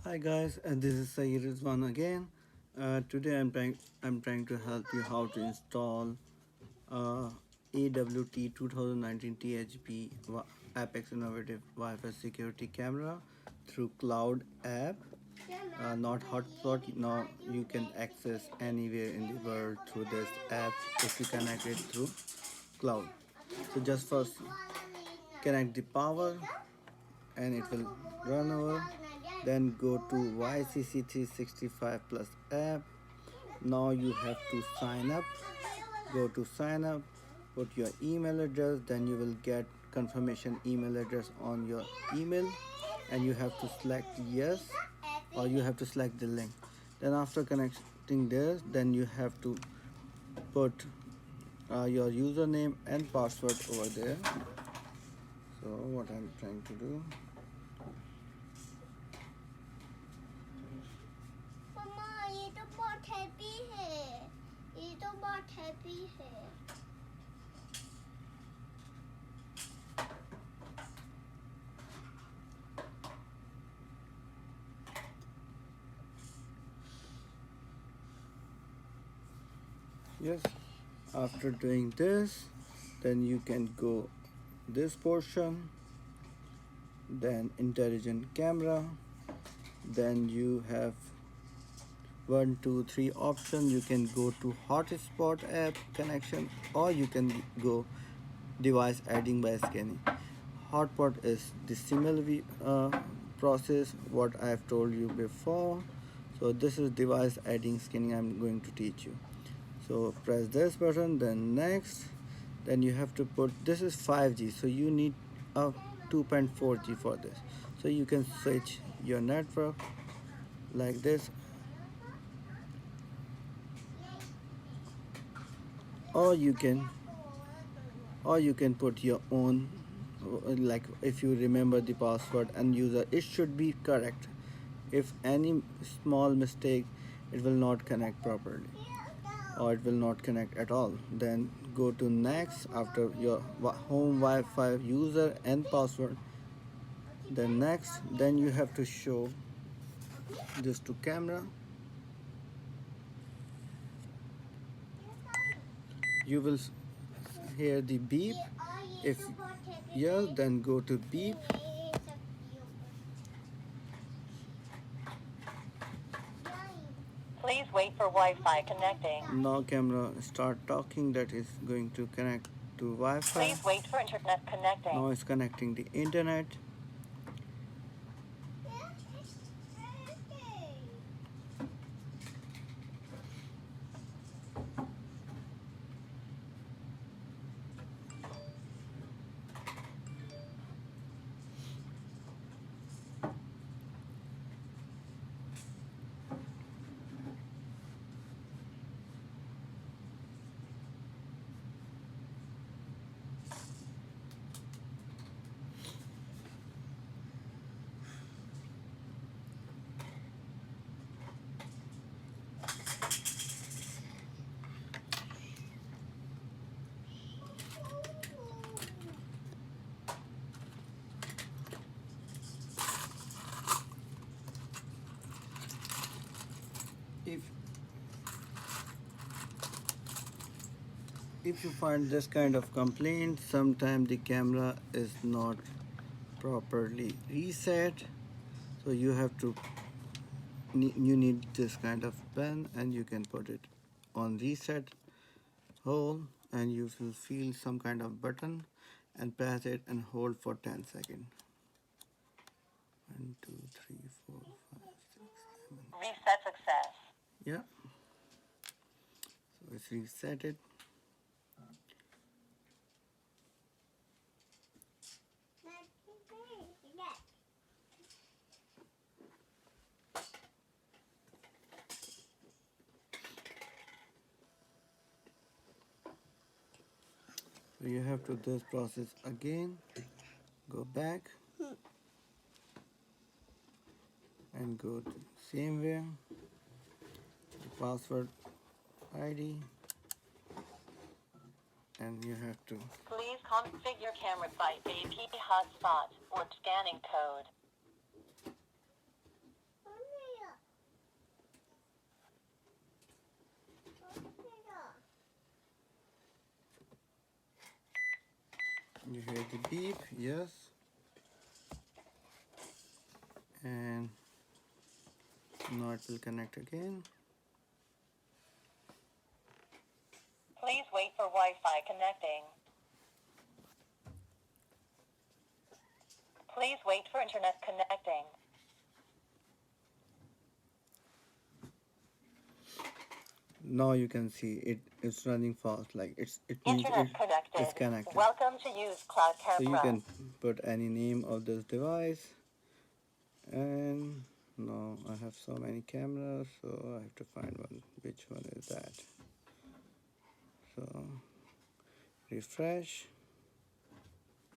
Hi guys, this is Sayyid Rizwan again. Today I'm trying to help you how to install AWT2019THB Apex Innovative Wi-Fi Security Camera through Cloud app. Not hotspot. Now you can access anywhere in the world through this app if you connect it through cloud. So just first connect the power and it will run over. Then go to YCC365 plus app. Now you have to sign up. Go to sign up, put your email address, then you will get confirmation email address on your email, and you have to select yes, or you have to select the link. Then after connecting this, then you have to put your username and password over there. So what I'm trying to do, मम्मा ये तो बहुत happy है ये तो बहुत happy है yes, after doing this, then you can go this portion, then intelligent camera, then you have 1 2 3 option. You can go to hotspot app connection, or you can go device adding by scanning. Hotspot is the similar process what I have told you before. So this is device adding scanning I'm going to teach you. So press this button, then next, then you have to put, this is 5G, so you need a 2.4G for this. So you can switch your network like this, or you can put your own, like if you remember the password and user, it should be correct. If any small mistake, it will not connect properly, or it will not connect at all. Then go to next after your home Wi-Fi user and password. Then next, then you have to show this to camera. You will hear the beep. If yes, then go to beep. Please wait for Wi-Fi connecting. Now camera start talking that is going to connect to Wi-Fi. Please wait for internet connecting. Now it's connecting the internet. If you find this kind of complaint, sometimes the camera is not properly reset, so you have to you need this kind of pen, and you can put it on reset hole, and you will feel some kind of button, and press it and hold for 10 seconds. 1 2 3 4 5 6 7. Reset success. Yeah, so it's reset it. So you have to do this process again. Go back and go to same way. The password ID, and you have to Please configure camera by AP hotspot or scanning code. You hear the beep, yes, and now it will connect again. Please wait for Wi-Fi connecting. Please wait for internet connecting. Now you can see it's running fast, like it means Internet it's connected. connected. Welcome to use Cloud So you Camera. can put any name of this device. And now I have so many cameras, so I have to find one. Which one is that? So refresh.